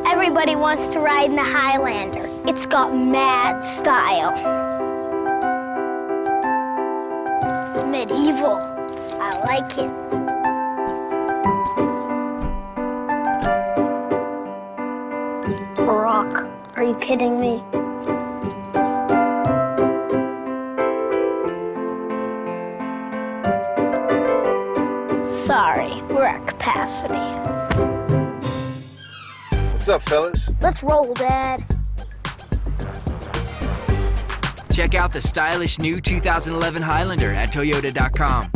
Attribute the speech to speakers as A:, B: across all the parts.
A: Everybody wants to ride in the Highlander. It's got mad style. Medieval. I like it. Rock. Are you kidding me? Sorry, we're at capacity.
B: What's up, fellas?
A: Let's roll, Dad.
C: Check out the stylish new 2011 Highlander at Toyota.com.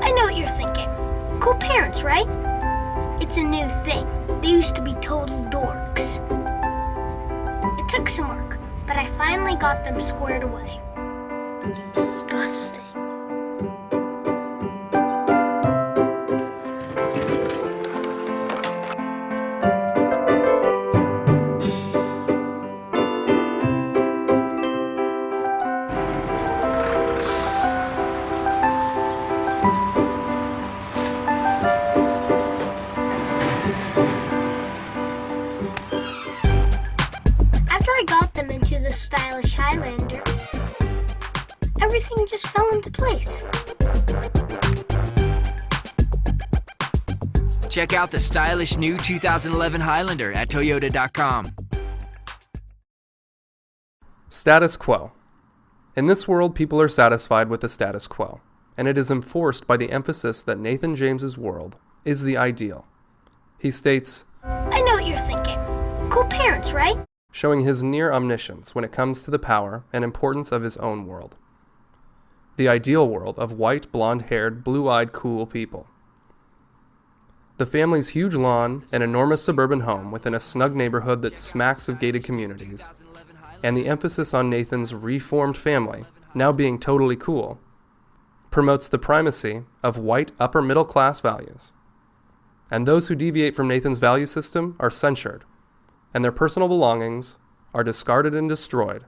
A: I know what you're thinking. Cool parents, right? It's a new thing. They used to be total dorks. It took some work, but I finally got them squared away. Disgusting. After I got them into the stylish Highlander, everything just fell into place.
C: Check out the stylish new 2011 Highlander at Toyota.com.
D: Status quo. In this world, people are satisfied with the status quo, and it is enforced by the emphasis that Nathan James's world is the ideal. He states,
A: I know what you're thinking. Cool parents, right?
D: Showing his near omniscience when it comes to the power and importance of his own world. The ideal world of white, blonde-haired, blue-eyed, cool people. The family's huge lawn, an enormous suburban home within a snug neighborhood that smacks of gated communities, and the emphasis on Nathan's reformed family, now being totally cool, promotes the primacy of white upper-middle-class values. And those who deviate from Nathan's value system are censured, and their personal belongings are discarded and destroyed,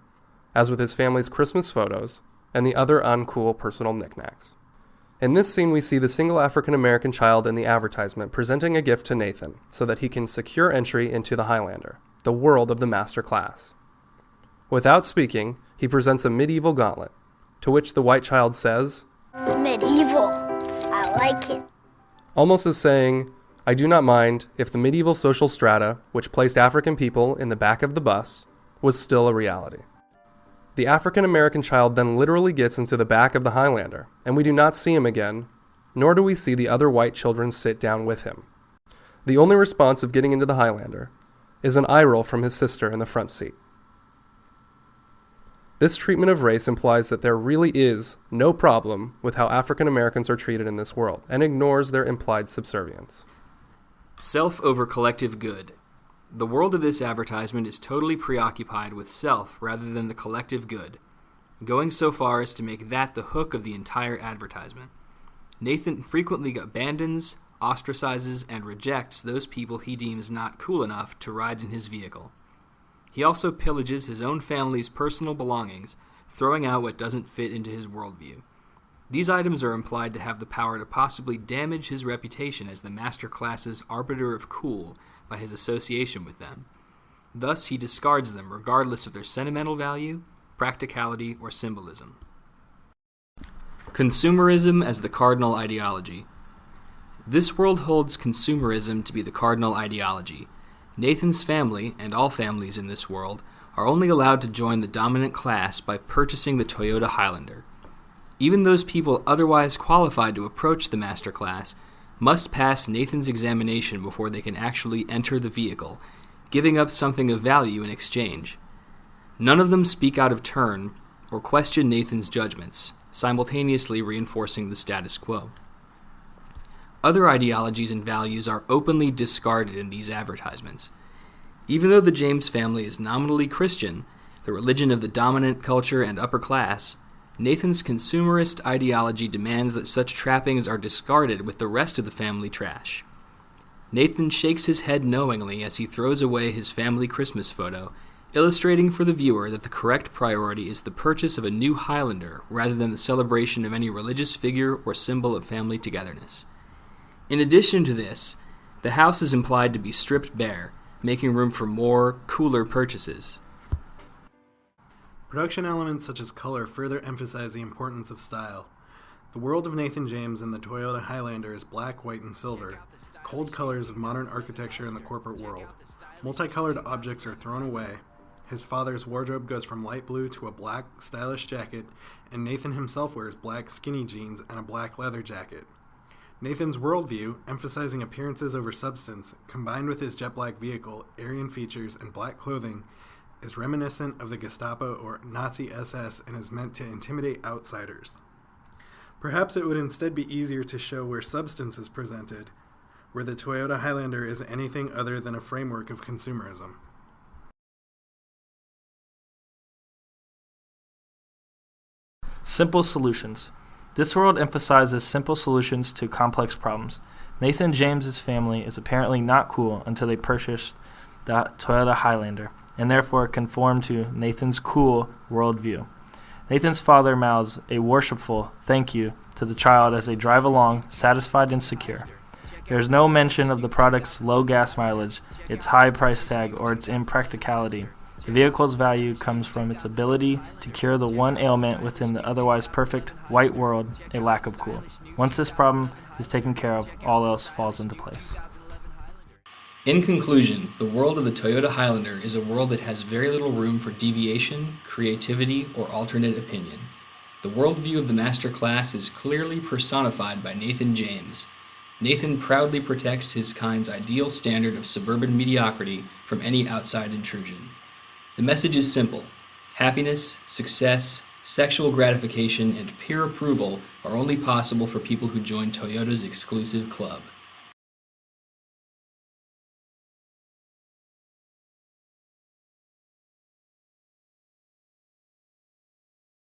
D: as with his family's Christmas photos and the other uncool personal knickknacks. In this scene, we see the single African-American child in the advertisement presenting a gift to Nathan so that he can secure entry into the Highlander, the world of the master class. Without speaking, he presents a medieval gauntlet, to which the white child says,
A: Medieval. I like it.
D: almost as saying, I do not mind if the medieval social strata, which placed African people in the back of the bus, was still a reality. The African-American child then literally gets into the back of the Highlander, and we do not see him again, nor do we see the other white children sit down with him. The only response of getting into the Highlander is an eye roll from his sister in the front seat. This treatment of race implies that there really is no problem with how African Americans are treated in this world, and ignores their implied subservience.
E: Self over collective good. The world of this advertisement is totally preoccupied with self rather than the collective good, going so far as to make that the hook of the entire advertisement. Nathan frequently abandons, ostracizes, and rejects those people he deems not cool enough to ride in his vehicle. He also pillages his own family's personal belongings, throwing out what doesn't fit into his worldview. These items are implied to have the power to possibly damage his reputation as the master class's arbiter of cool by his association with them. Thus, he discards them regardless of their sentimental value, practicality, or symbolism. Consumerism as the cardinal ideology. This world holds consumerism to be the cardinal ideology. Nathan's family, and all families in this world, are only allowed to join the dominant class by purchasing the Toyota Highlander. Even those people otherwise qualified to approach the master class must pass Nathan's examination before they can actually enter the vehicle, giving up something of value in exchange. None of them speak out of turn or question Nathan's judgments, simultaneously reinforcing the status quo. Other ideologies and values are openly discarded in these advertisements. Even though the James family is nominally Christian, the religion of the dominant culture and upper class, Nathan's consumerist ideology demands that such trappings are discarded with the rest of the family trash. Nathan shakes his head knowingly as he throws away his family Christmas photo illustrating for the viewer that the correct priority is the purchase of a new Highlander rather than the celebration of any religious figure or symbol of family togetherness. In addition to this, the house is implied to be stripped bare, making room for more, cooler purchases.
B: Production elements such as color further emphasize the importance of style. The world of Nathan James and the Toyota Highlander is black, white, and silver, cold colors of modern architecture in the corporate world. Multicolored objects are thrown away. His father's wardrobe goes from light blue to a black, stylish jacket, and Nathan himself wears black skinny jeans and a black leather jacket. Nathan's worldview, emphasizing appearances over substance, combined with his jet black vehicle, Aryan features, and black clothing, is reminiscent of the Gestapo or Nazi SS and is meant to intimidate outsiders. Perhaps it would instead be easier to show where substance is presented, where the Toyota Highlander is anything other than a framework of consumerism.
F: Simple solutions. This world emphasizes simple solutions to complex problems. Nathan James's family is apparently not cool until they purchase the Toyota Highlander, and therefore conform to Nathan's cool worldview. Nathan's father mouths a worshipful thank you to the child as they drive along, satisfied and secure. There is no mention of the product's low gas mileage, its high price tag, or its impracticality. The vehicle's value comes from its ability to cure the one ailment within the otherwise perfect white world, a lack of cool. Once this problem is taken care of, all else falls into place.
E: In conclusion, the world of the Toyota Highlander is a world that has very little room for deviation, creativity, or alternate opinion. The worldview of the master class is clearly personified by Nathan James. Nathan proudly protects his kind's ideal standard of suburban mediocrity from any outside intrusion. The message is simple. Happiness, success, sexual gratification, and peer approval are only possible for people who join Toyota's exclusive club.